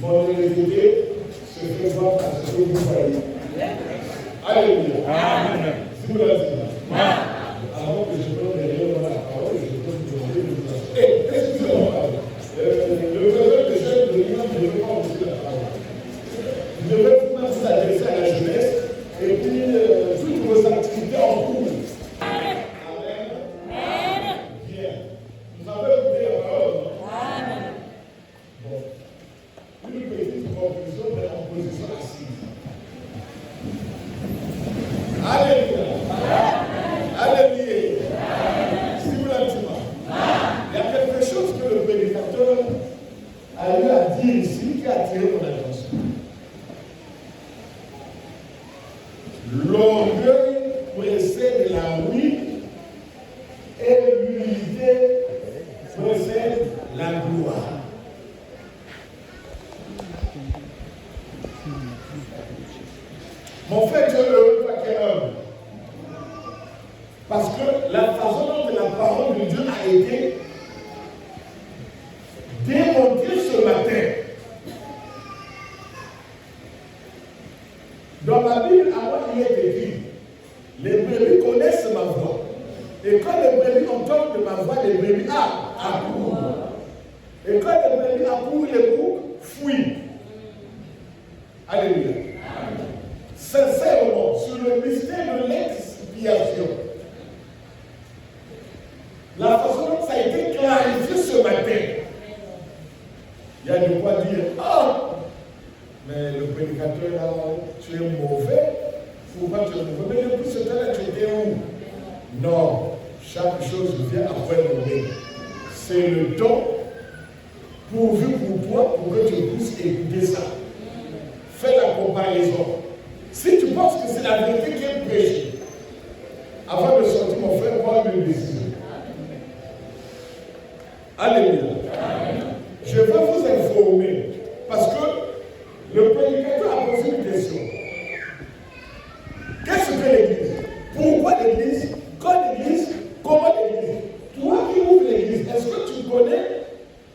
mon honnêteté se fait voir par ce que vous voyez. Alléluia. Amen. Si vous l'avez dit, avant que je donne les réunions dans la parole, je peux vous demander de vous assurer. Excusez-moi, le président de chef de l'Union ne veut pas aussi la parole. Je vais vous adresser à la jeunesse et puis toutes vos activités en cours. Amen. Bien. Vous avez écouté la parole, non? Amen. Bon. Une petite conclusion de la position assise. Alléluia. Alléluia. Simultanément. Il y a quelque chose que le prédicateur a eu à dire ici qui a attiré mon attention. L'orgueil précède la ruine et l'humilité précède la gloire. Mon frère, Dieu heureux, toi qui es humble. Parce que la façon dont la parole de Dieu a été démontrée ce matin. Dans la Bible, avant il est écrit, les brebis connaissent ma voix. Et quand les brebis entendent ma voix, les brebis accourent. Et quand les brebis accourent, les boucs fuient. Alléluia. Sincèrement, sur le mystère de l'expiation, la façon dont ça a été clarifié ce matin, il y a de quoi dire, mais le prédicateur là, tu es mauvais, pourquoi tu es mauvais? Mais depuis ce temps-là, tu étais où? Non, chaque chose vient après le moment. C'est le don pourvu pour toi, pour que tu puisses écouter ça. Fais la comparaison. Si tu penses que c'est la vérité qui est prêchée, avant de sortir, mon frère, prends une décision. Alléluia. Je veux vous informer, parce que le prédicateur a posé une question. Qu'est-ce que l'Église? Pourquoi l'Église? Quand l'Église? Comment l'Église? Toi qui ouvres l'Église, est-ce que tu connais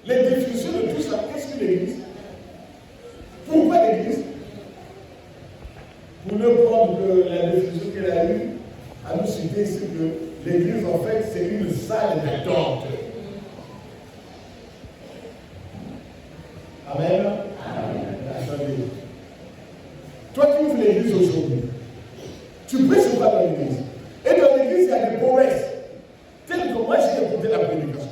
les définitions de tout ça? Qu'est-ce que l'Église? Pourquoi l'Église? Pour ne prendre que la définition qu'elle a eue, à nous citer ici que l'Église, en fait, c'est une salle d'attente. Amen. Attendez. Toi qui ouvres l'église aujourd'hui, tu prêches pas dans l'église. Et dans l'église, il y a des promesses. Telles que moi, j'ai écouté la prédication.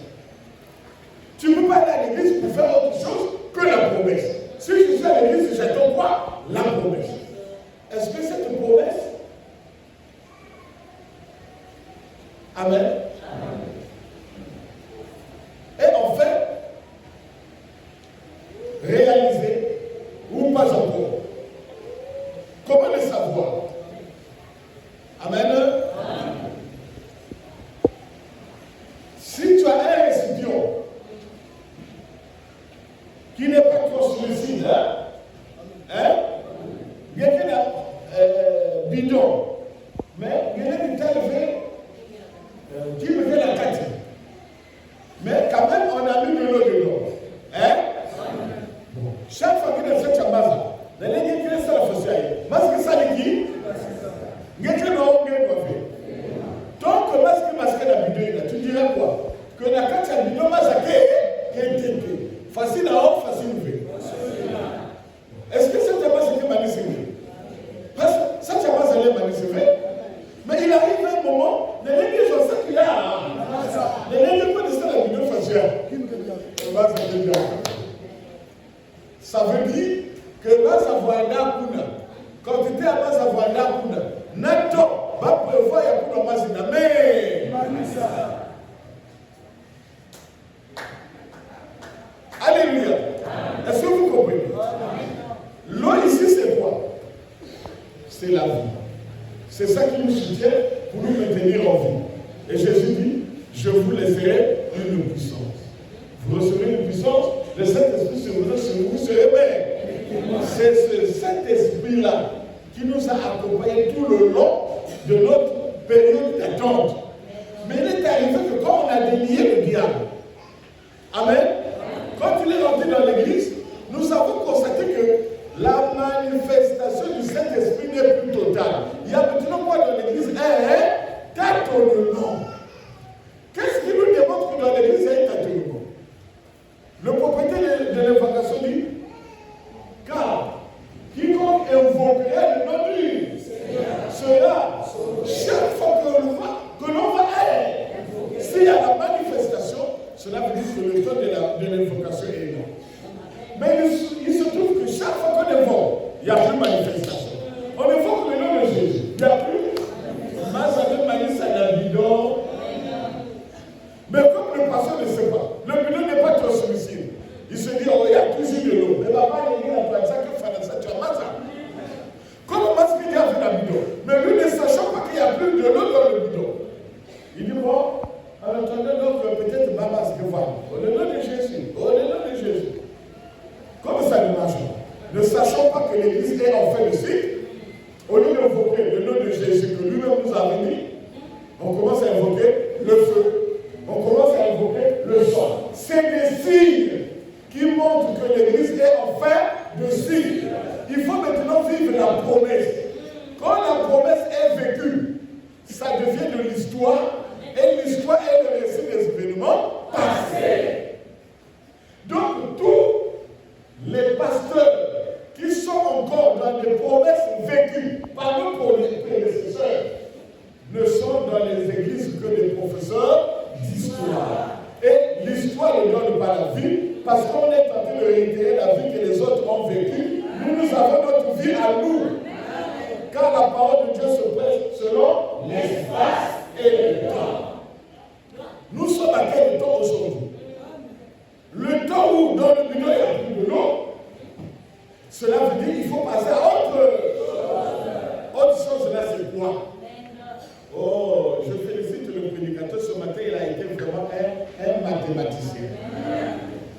Tu ne peux pas aller à l'église pour faire autre chose que la promesse. Si je suis à l'église, j'attends quoi? La promesse. Est-ce que cette promesse? Amen. Et en fait, réaliser ou pas encore. Comment le savoir? Amen. Si tu as un récipient qui n'est pas translucide, il y a un bidon, mais il y a une telle qui me fait la carte. Mais quand même, on a mis de l'eau dedans. Chaque fois qu'il y a cette chambre, il y a une seule chose. Masque ça qui? Il y a que l'on fait. Donc, masque la bidon, tu dirais quoi? Que la carte a bidon, masque est facile à haut, facile à lever. Est-ce que cette chambre est manissée? Parce que cette chambre est manissée. Mais il arrive un moment, les l'église ont ça qu'il y a. Les l'église pas de ça la bidon faciale. Ça veut dire que Mazavoina Kuna, quand tu étais à Mazavoina Kuna, Nato va prévoir Yakuna Mazina. Mais alléluia. Est-ce que vous comprenez? L'eau ici, c'est quoi? C'est la vie. C'est ça qui nous soutient pour nous maintenir en vie. Et Jésus dit, je vous laisserai une puissance. Vous recevrez une puissance, le Saint-Esprit se remet sur vous, se réveille. C'est ce Saint-Esprit-là qui nous a accompagnés tout le long de notre période d'attente. Mais il est arrivé que quand on a délié le diable, Amen, quand il est rentré dans l'église, nous avons consacré Mais il se trouve que chaque fois qu'on évoque, il n'y a plus de manifestation. On évoque le nom de Jésus. Il n'y a plus. Mais comme le pasteur ne sait pas, le bidon n'est pas transmissible. Il se dit, oh, il y a toujours de l'eau. Mais papa, il dit, tu as ça. Comment est-ce qu'il y a vu la bidon? Mais lui ne sachant pas qu'il n'y a plus de l'eau dans le bidon. Il dit, bon, en attendant donc peut-être maman se voit. Au nom de Jésus, au nom de Jésus. Comme ça ne marche pas. Ne sachant pas que l'église est en fait de cycle, au lieu d'invoquer le nom de Jésus que lui-même nous a dit, on commence à invoquer le feu. On commence à invoquer le sang. C'est des signes qui montrent que l'église est en fait de cycle. Il faut maintenant vivre la promesse. Quand la promesse est vécue, ça devient de l'histoire. Et l'histoire est le récit des événements passés. Donc tous les pasteurs qui sont encore dans des promesses vécues par nos prédécesseurs ne sont dans les églises que des professeurs d'histoire. Et l'histoire ne donne pas la vie parce qu'on est en train de réitérer la vie que les autres ont vécue. Nous avons notre vie à nous. Car la parole de Dieu se prête selon l'espace et le temps. Nous sommes à quel temps aujourd'hui? Le temps où dans le bidon il n'y a plus de l'eau, cela veut dire qu'il faut passer à autre chose. Là, c'est quoi? Oh, je félicite le prédicateur ce matin, il a été vraiment un mathématicien.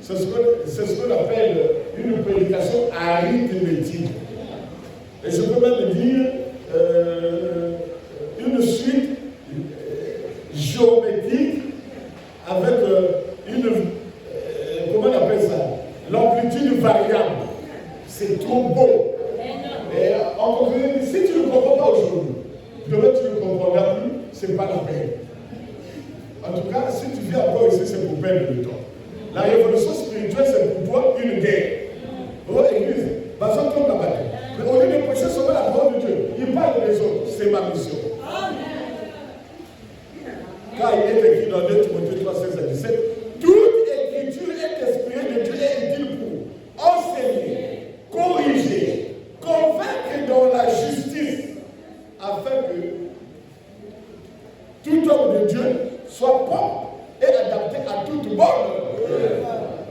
C'est ce qu'on appelle une prédication arithmétique. Et je peux même dire une suite géométrique avec comment on appelle ça? L'amplitude variable. C'est trop beau. Et encore si tu ne comprends pas aujourd'hui, demain tu ne comprendras plus, c'est pas la peine. En tout cas, si tu viens encore ici, c'est pour perdre le temps. La révolution spirituelle, c'est pour toi une guerre. Oh, église, basons comme la bataille. Mais au lieu de prêcher seulement la parole de Dieu, il parle des autres. C'est ma mission. Car il est écrit dans 2 Timothée 3, 16 à 17, toute écriture est inspirée de Dieu et utile pour enseigner, corriger, convaincre dans la justice, afin que tout homme de Dieu soit propre et adapté à toute bonne œuvre.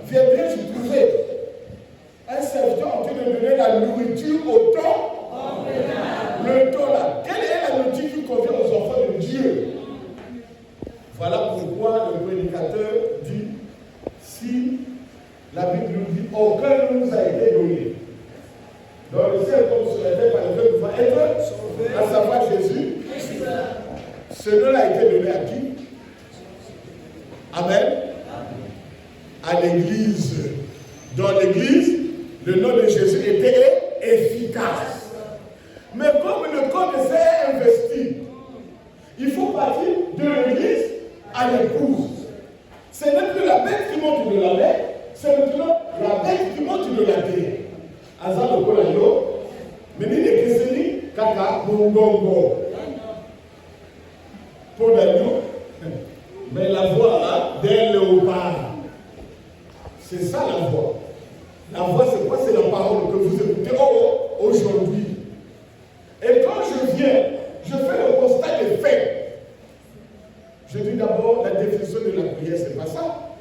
Viendrai-je trouver un serviteur en train de donner la nourriture au temps? Le temps là. Quelle est la nourriture qui convient aux enfants de Dieu? Voilà pourquoi le prédicateur dit, si la Bible nous dit, aucun nous a été donné. Dans le ciel comme sur la terre, par lequel nous va être sauvé, à savoir Jésus. Ce nom a été donné à qui? Amen. À l'église. Dans l'église, le nom de Jésus était efficace. Mais comme le corps s'est investi, il faut partir de l'église à l'épouse. Ce n'est plus la bête qui monte de la mer, c'est maintenant la bête qui monte de la terre. Azal Okolayo, Meni de Keseni, Kaka, Mungongo. Pour l'agneau, mais la voix d'un léopard. C'est ça la voix. La voix, c'est quoi? C'est la parole que vous écoutez aujourd'hui. Et quand je viens, je fais le constat des faits. Je dis d'abord la définition de la prière, c'est pas ça.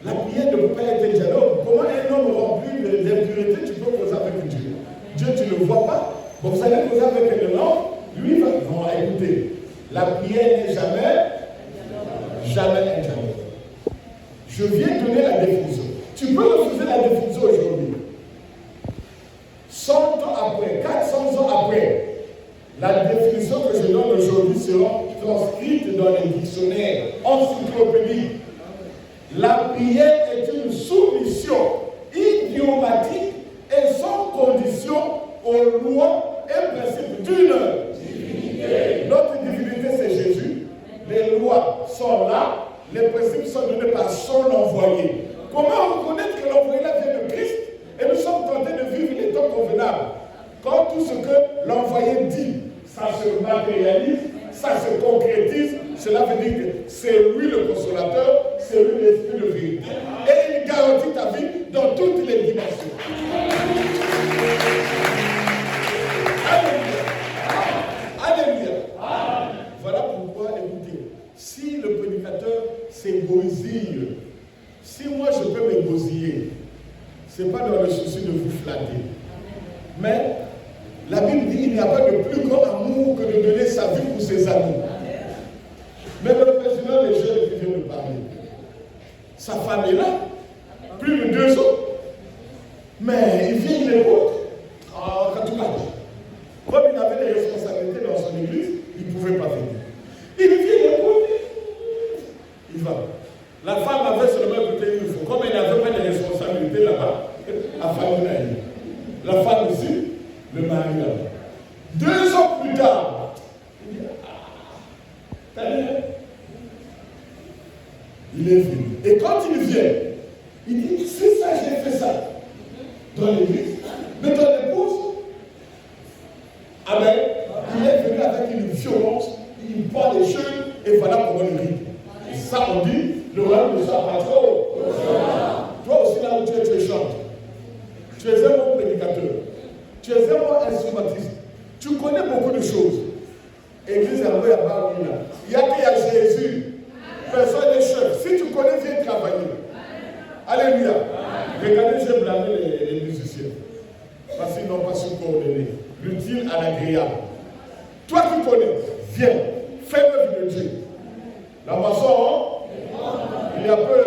La prière ne peut pas être un dialogue. Comment un homme rempli d'impureté, tu peux causer avec Dieu? Dieu, tu ne le vois pas. Bon, vous allez causer avec un homme, lui va écouter. La prière n'est jamais un dialogue. Je viens donner la définition. Tu peux refuser la définition aujourd'hui. 100 ans après, 400 ans après, la définition que je donne aujourd'hui sera transcrite dans les dictionnaires encyclopédiques. La prière est une soumission idiomatique et sans condition aux lois et principes d'une divinité. Notre divinité, c'est Jésus. Les lois sont là. Les principes sont donnés par son envoyé. Comment reconnaître que l'envoyé là vient de Christ? Et nous sommes tentés de vivre les temps convenables. Quand tout ce que l'envoyé dit, ça se matérialise, ça se concrétise, cela veut dire que c'est lui le consolateur, c'est lui l'esprit de vérité. Et il garantit ta vie dans toutes les dimensions. Alléluia. Alléluia. Voilà pourquoi, écoutez, si le prédicateur s'égosille, si moi je peux m'égosiller, ce n'est pas dans le souci de vous flatter. Mais la Bible dit qu'il n'y a pas de plus grand amour que de donner sa vie pour ses amis. Même le président des jeunes qui vient de parler, sa femme est là, plus de 2 ans. Mais il vient, il écoute. Quand tout va. Comme il avait des responsabilités dans son église, il ne pouvait pas venir. Il vient, il écoute. Il va. La femme avait seulement écouté une fois. Comme elle n'avait pas de responsabilités là-bas, la femme l'a eu. La femme aussi, le mari là-bas. 2 ans plus tard, il dit, il est venu. Et quand il vient, il dit, c'est ça, j'ai fait ça. Dans l'église, mais dans l'épouse, amen, il est venu avec une violence, il boit les cheveux, et voilà comment il rit. Et ça, on dit, le royaume de sa patrie. Toi aussi, là où tu es chantes. Tu es un bon prédicateur. Tu es un bon instrumentiste. Tu connais beaucoup de choses. Église, il y a qu'il y a Jésus. Personne n'est chef. Si tu connais, viens travailler. Alléluia. Regardez, j'ai blâmé les musiciens. Parce qu'ils n'ont pas su coordonner. L'utile à l'agréable. Toi qui connais, viens. Fais l'œuvre de Dieu. La maçon, il y a peu.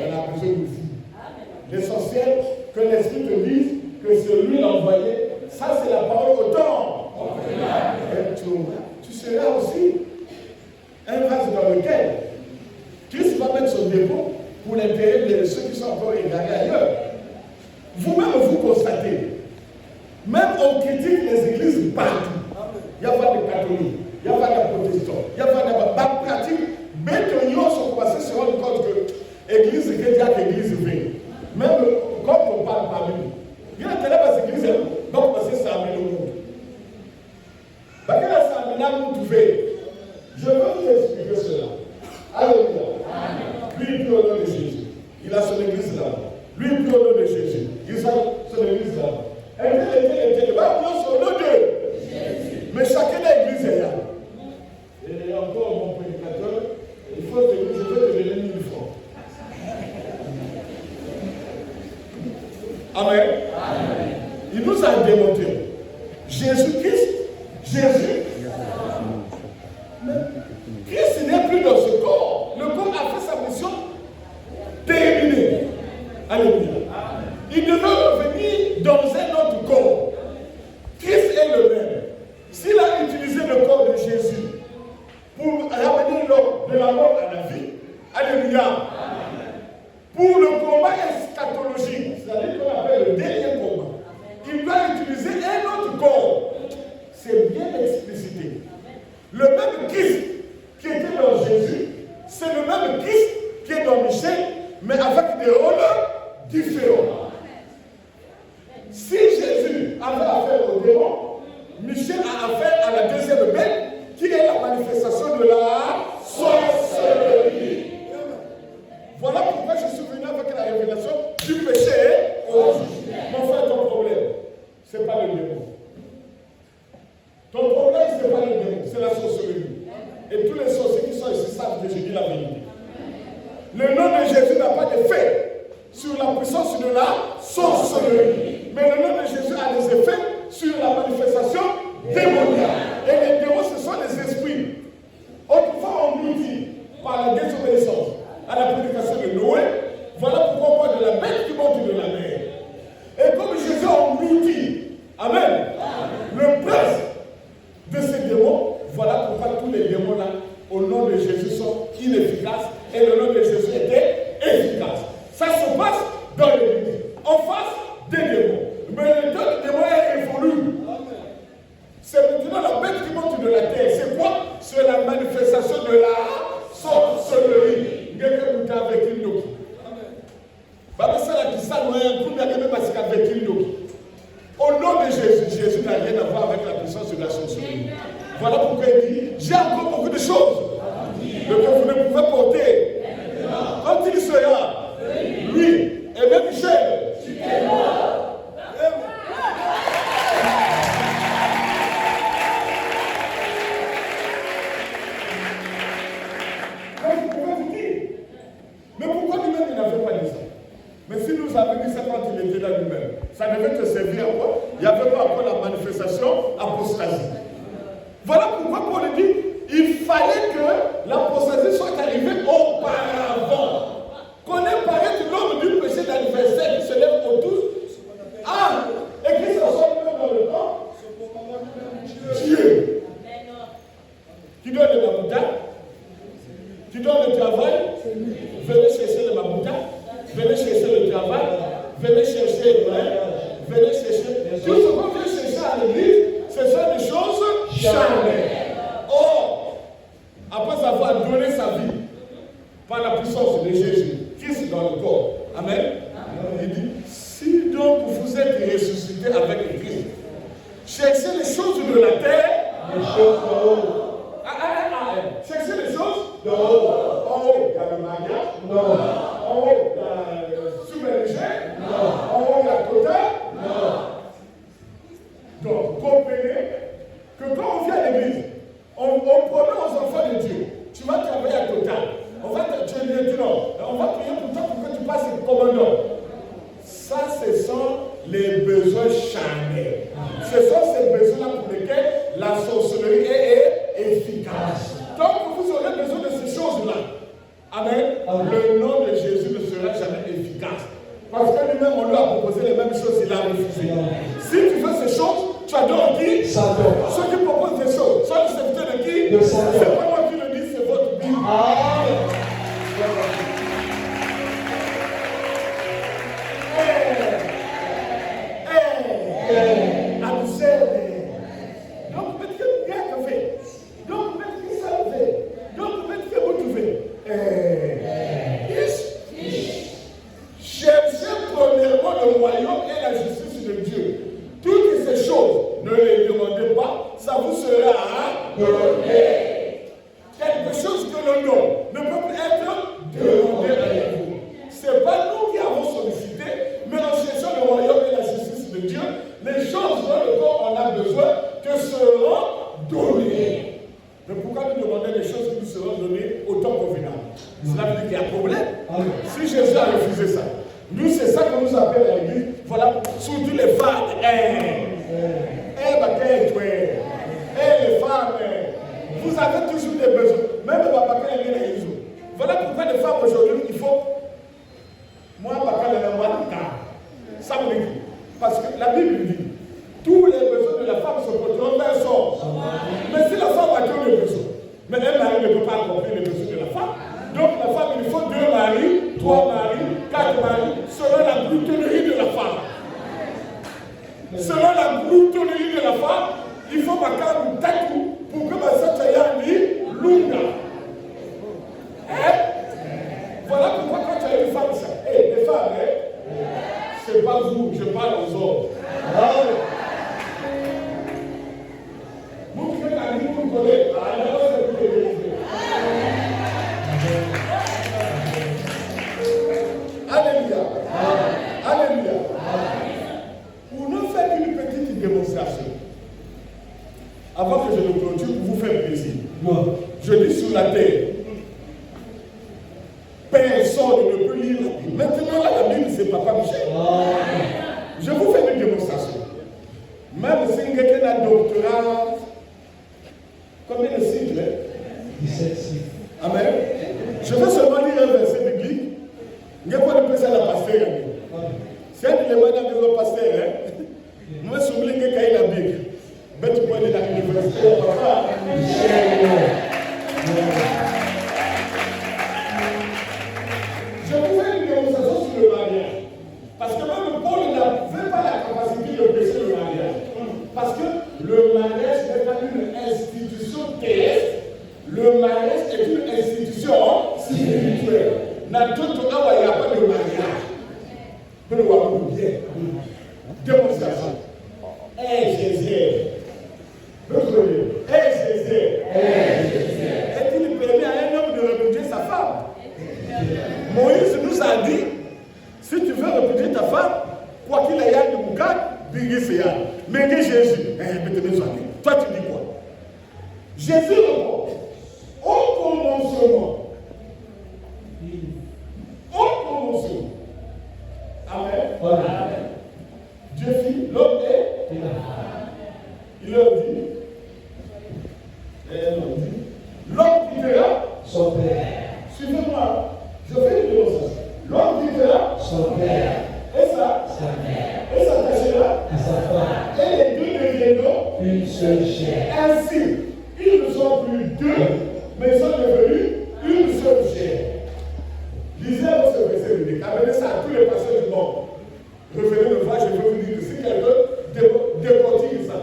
On a besoin de vous. L'essentiel, que l'Esprit te dise que c'est lui l'envoyé. Ça, c'est la parole au temps. Tu seras aussi un vase dans lequel Christ va mettre son dépôt pour l'intérêt de ceux qui sont encore égarés ailleurs. Vous-même, vous constatez, même on critique les églises partout. Il n'y a pas de catholiques, il n'y a pas de protestants, il n'y a pas de pratique. Mais que nous sommes passés se rendre compte que l'église chrétienne et l'église vraie. Même quand on parle parmi nous, il y a des églises, donc parce que ça amène au monde. Parce que ça amène à nous trouver. Je veux vous expliquer cela. Alléluia. Lui, il prie au nom de Jésus. Il a son église là-bas. Lui, il prie au nom de Jésus. Il a son église là-bas. Et au nom de Jésus. Mais chacun des églises est là. Et encore, mon prédicateur, il faut que je veux te donner 1000 francs. Amen. Il nous a démontré. Jésus-Christ, Christ n'est plus dans ce corps. Le corps a fait sa mission terminée. Alléluia. Il devait revenir dans un autre corps. Christ est le même. S'il a utilisé le corps de Jésus pour ramener l'homme de la mort à la vie, alléluia. Pour le combat eschatologique, c'est-à-dire qu'on appelle le dernier combat, il doit utiliser un autre corps. C'est bien explicité. Le même Christ qui était dans Jésus, c'est le même Christ qui est dans Michel, mais avec des rôles différents. Si Jésus avait affaire au démon, Michel a affaire à la deuxième bête, qui est la manifestation de la sorcellerie. Voilà pourquoi je suis venu avec la révélation du péché au jugement. Mon frère, ton problème, ce n'est pas le démon. Ton problème, ce n'est pas le démon, c'est la sorcellerie. Et tous les sorciers qui sont ici savent que je dis la vérité. Le nom de Jésus n'a pas d'effet sur la puissance de la sorcellerie. Mais le nom de Jésus a des effets sur la manifestation démoniaque. Et les démons, ce sont les esprits. Autrefois, on nous dit, par la désobéissance à la prédication de Noé, voilà pourquoi on parle de la bête qui monte de la mer. Et comme Jésus en nous dit, amen, le prince de ces démons, voilà pourquoi tous les démons là, au nom de Jésus, sont inefficaces et le nom de Jésus était efficace. Ça se passe dans l'église, en face des démons. Mais le démon est révolu. C'est maintenant la bête qui monte de la terre. C'est quoi? C'est la manifestation de la sorcellerie. Avec une doki. Au nom de Jésus, Jésus n'a rien à voir avec la puissance de la sorcellerie. Voilà pourquoi il dit, j'ai encore beaucoup de choses que vous ne pouvez porter. Quand il sera, lui, et même Michel, tu es mort. Donc, vous pouvez vous dire, mais pourquoi lui-même il n'avait pas dit ça? Mais si nous avions dit ça quand il était là lui-même, ça devait te servir à quoi? Il n'y avait pas encore la manifestation apostasie. Voilà pourquoi Paul dit, il fallait que l'apostasie soit arrivée auparavant. Qu'on ait paraître l'homme du péché d'anniversaire qui se lève autour. Ah! Et qui se soit même dans le temps? Dieu. Qui donne de la moutarde? Qui donne le travail? Venez chercher de la moutarde. Venez chercher le travail. Venez chercher le vin. Venez chercher. Tout ce qu'on vient chercher à l'église, ce sont des choses charnelles. Or, après avoir donné sa vie par la puissance de Jésus, Christ dans le corps, amen. Il dit, si donc vous êtes ressuscité avec Christ, cherchez les choses de la terre, les choses de haut. Cherchez les choses de haut. En haut, il y a le mariage. Non. En haut, il y a le sous-manager. Non. En haut, il y a le total. Non. Donc, comprenez que quand on vient à l'église, on promet aux enfants de Dieu, tu vas travailler à total. On va te dire non. On va prier pour toi pour que tu passes le commandant. Ça, ce sont les besoins charnels. Ce sont ces besoins-là pour lesquels la sorcellerie est efficace. Donc, vous aurez besoin de ces choses-là. Amen. Le nom de Jésus ne sera jamais efficace. Parce que lui-même, on lui a proposé les mêmes choses, il a refusé. Si tu veux ces choses, tu adores qui? Satan. Ceux qui proposent des choses, sont les serviteurs de qui? De Satan. C'est pas moi qui le dis, c'est votre Bible. Donc, mettez bien café. Donc, mettez ça au fait. Donc, mettez vous trouvez. Cherchez premièrement le royaume et la justice de Dieu. Toutes ces choses, ne les demandez pas, ça vous sera donné. Quelque chose que l'on donne ne peut plus être demandé à vous. Ce n'est pas nous qui avons sollicité, mais en cherchant le royaume et la justice de Dieu, les choses dont le corps en a besoin te seront données. Mais pourquoi nous demander des choses qui nous seront données au temps convenable? Cela veut dire qu'il y a un problème. Si Jésus a refusé ça, nous c'est ça qu'on nous appelle à l'église. Voilà, surtout les femmes. Les femmes, vous avez toujours des besoins. Même les voilà pourquoi les femmes aujourd'hui, il faut. Moi, ça me dit. Parce que la Bible dit, tous les besoins de la femme se porteront vers son. Mais si la femme a que les besoins, mais un mari ne peut pas accomplir les besoins de la femme. Donc la femme, il faut 2 maris, 3 maris, 4 maris, selon la gloutonnerie de la femme. Selon la gloutonnerie de la femme, il faut marquer un tatou pour que ma soeur Tayani lunga. Voilà pourquoi quand tu as une femme, ça. Les femmes, c'est pas vous, je parle aux hommes. Vous qui êtes amis, vous me connaissez. Alléluia. Alléluia. Pour nous faire une petite démonstration, avant que je le clôture, pour vous faire plaisir. Je dis sur la terre, personne ne peut lire la Bible. Maintenant, là, la Bible, c'est Papa Michel. Je vous fais une démonstration. Même si quelqu'un a un doctorat, combien de cycles? 17 cycles. Amen. Je vais seulement lire un verset biblique. Je ne vais pas le pasteur. C'est un élément dans le pasteur. Moi, je suis obligé de la Bible. Mais tu peux aller dans l'université. Papa Michel. Je vous fais une démonstration sur le mariage. Parce que même Paul n'avait pas la capacité de pécher le mariage. Parce que le mariage n'est pas une institution terrestre. Le mariage est une institution spirituelle. Dans tout le temps, il n'y a pas de mariage. Nous le voyons bien. Démonstration. Jésus. Jésus. Est-il permis à un homme de repudier sa femme? Moïse nous a dit, si tu veux repudier ta femme, Quoi qu'il ait de Mouka, mais Jésus, toi tu dis quoi? Jésus répond, au commencement. Au commencement. Amen. Amen. Dieu fit l'homme et il leur dit, l'homme quittera son père. Suivez-moi, je fais une démonstration. L'homme quittera son père et sa mère et s'attachera à sa femme. Et les deux deviendront une seule chair. Ainsi, ils ne sont plus deux, mais ils sont devenus une seule chair. Lisez ce verset biblique. Amenez ça à tous les pasteurs du monde. Revenez le voir, je veux vous dire que si quelqu'un décortique ça,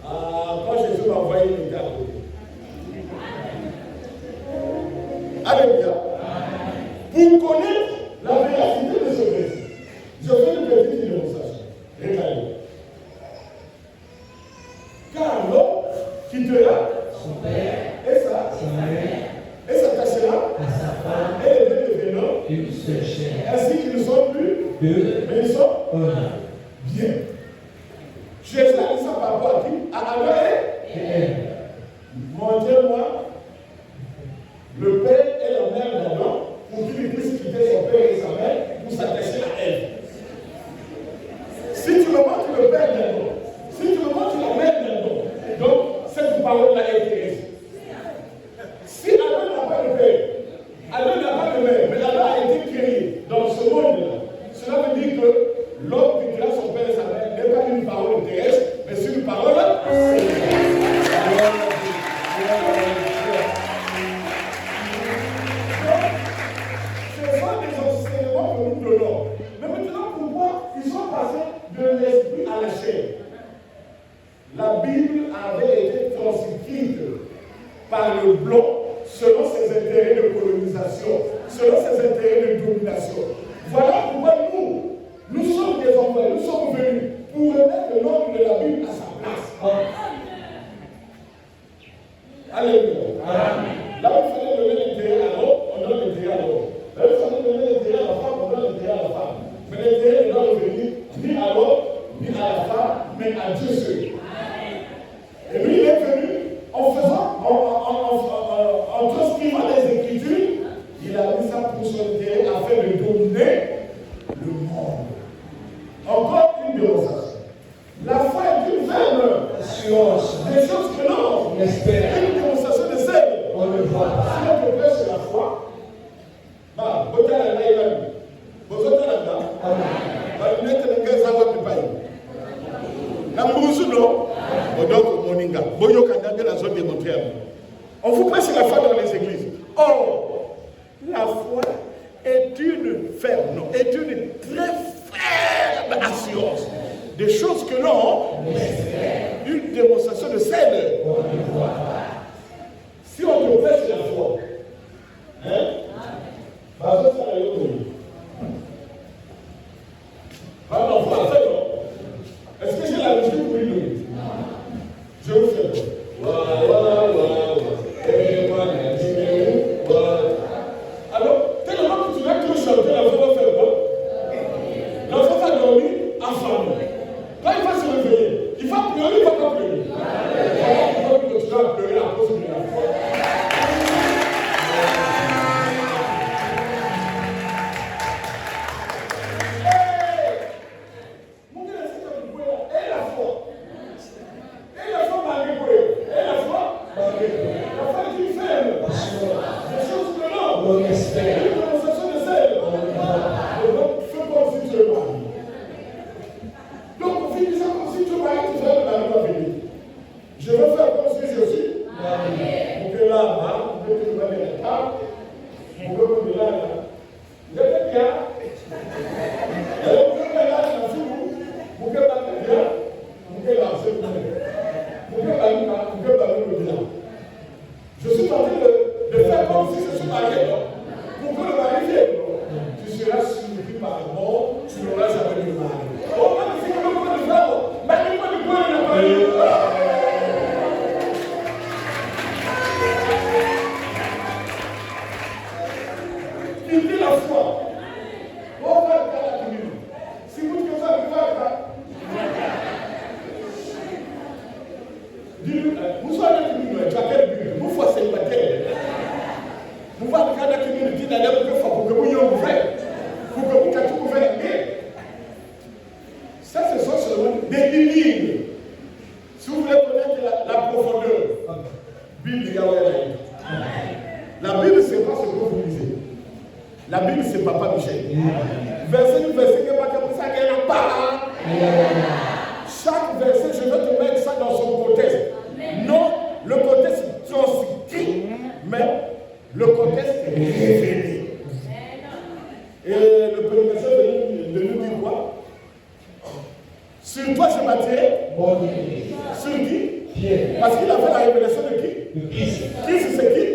quand Jésus m'a envoyé, il était à côté. Alléluia. Pour connaître la véracité de ce verset, je fais une petite démonstration. Regardez. Car l'homme quittera son père et sa mère et s'attachera à sa femme et les deux deviendront une seule chair. Ainsi qu'ils ne sont plus deux, mais ils sont un. Bien. Jésus a dit ça par rapport à qui? À Adam et Ève. Montrez-moi le père et la mère d'Adam pour qu'il puisse quitter son père et sa mère pour s'attacher à Ève. Si tu me montres le père d'Adam, si tu me montres la mère d'Adam, donc cette parole-là est intéressante. Si Adam n'a pas de père, Adam n'a pas de mère, mais Adam a été créé dans ce monde-là, cela veut dire que l'homme qui crée son père et sa mère n'est pas une parole terrestre, mais c'est une parole ce sont des enseignements que nous donnons. Mais maintenant, pourquoi ils sont passés de l'esprit à la chair? La Bible avait été transcrite par le blanc selon ses intérêts de colonisation, selon ses intérêts de domination. Voilà pourquoi nous sommes des enfants, nous sommes venus pour remettre le nom de la Bible à sa place. Alléluia. Là où il fallait donner l'intérêt à l'homme, on donne l'intérêt à l'homme. Là où il fallait donner l'intérêt à la femme, on donne l'intérêt à la femme. Mais l'intérêt ne doit revenir ni à l'homme, ni à la femme, mais à Dieu seul. Et lui, il est venu en transcrivant les Écritures, il a mis ça pour son intérêt afin de dominer le monde. Encore une démonstration. La foi est une ferme assurance des choses que l'on espère. Une démonstration de celle on le voit. Si on peut faire sur la foi, on vous prêche la foi dans les églises. Or, la foi est une ferme, est une très ferme assurance des choses que l'on espère. Une démonstration de celle on ne voit pas. Si on te prêche la foi, est-ce que j'ai la logique pour lui donner? Je vous fais quoi? Alors, tellement que tu vas tout chanter, l'enfant va faire quoi? L'enfant va dormir affamé. Quand il va se réveiller, il va pleurer, il ne va pas pleurer. Il va continuer à pleurer à cause de la foi. Vous avez une tu as quelle Bible? Vous faites célibataire. Vous voyez quand la communauté d'aller pour que vous ayez ouvert. Pour que vous ayez ouvert. Ça, ce sont seulement des lignes. Si vous voulez connaître la profondeur, Bible Yahweh. La Bible, ce n'est pas ce que vous lisez. La Bible, c'est Papa Michel. Verset, qui n'est pas comme ça, qu'il n'y en a pas. Chaque verset, je vais te mettre ça dans son contexte. Non, le contexte transcrit, mais le contexte est révélé. Et le prédicateur de nous dit quoi? Sur toi, je bâtirai. Sur qui? Parce qu'il a fait la révélation de qui? De Christ. Christ, c'est qui?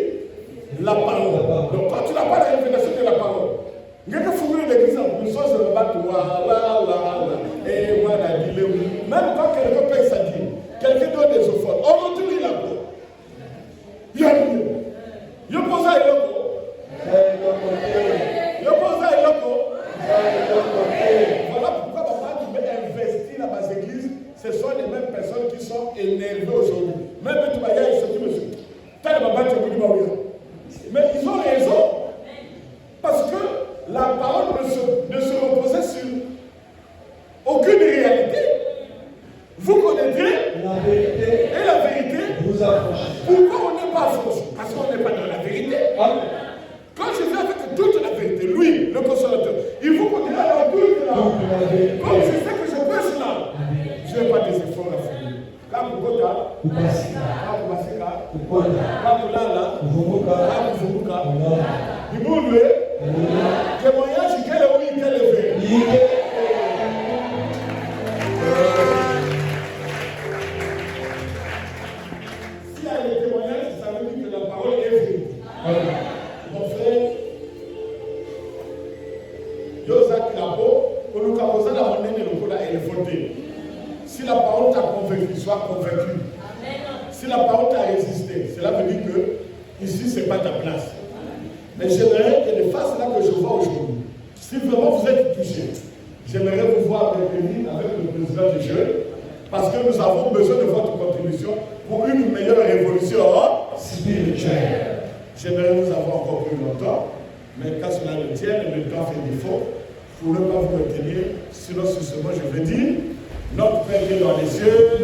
La parole. Donc, quand tu n'as pas la révélation de la parole, il y a que fouiller l'église en plus, on se bat, et moi, même quand quelqu'un paye sa dîme, quelqu'un donne des offrandes, on retourne la peau. Il y a mieux. Il y a posé à l'eau. Il y a posé à l'eau. Voilà pourquoi papa qui veut investir dans les églises, ce sont les mêmes personnes qui sont énervées aujourd'hui. Même tu vas y aller, ce qui me suit. Mais ils ont raison. Parce que la parole ne se reposait sur aucune réalité. Vous connaîtrez la vérité et la vérité vous affranchit. Pourquoi on n'est pas affranchi? Parce qu'on n'est pas dans la vérité. Amen. Quand je viens avec toute la vérité, lui, le consolateur, il faut qu'on ait dans toute la vérité. Comme je sais que je prêche là, je n'ai pas des efforts à faire. Quand vous gotez, vous passez, quand vous passez, quand vous là, quand vous il vous louez, témoignage, quel est oui, quel est vrai. S'il y a des témoignages, ça veut dire que la parole est vraie. Mon frère, Yosak Labo, on nous a posé la monnaie de l'Okola et le voter. Si la parole t'a convaincu, sois convaincu. Si la parole t'a résisté, cela veut dire que ici, ce n'est pas ta place. Mais j'aimerais que les faces là que je vois aujourd'hui, si vraiment vous êtes touchés, j'aimerais vous voir avec le président des jeunes, parce que nous avons besoin de votre contribution pour une meilleure révolution spirituelle. J'aimerais vous avoir encore plus longtemps, mais quand cela le tient, le temps fait défaut, pour ne pas vous retenir, sinon sur ce mot je vais dire, notre Père qui est dans les cieux.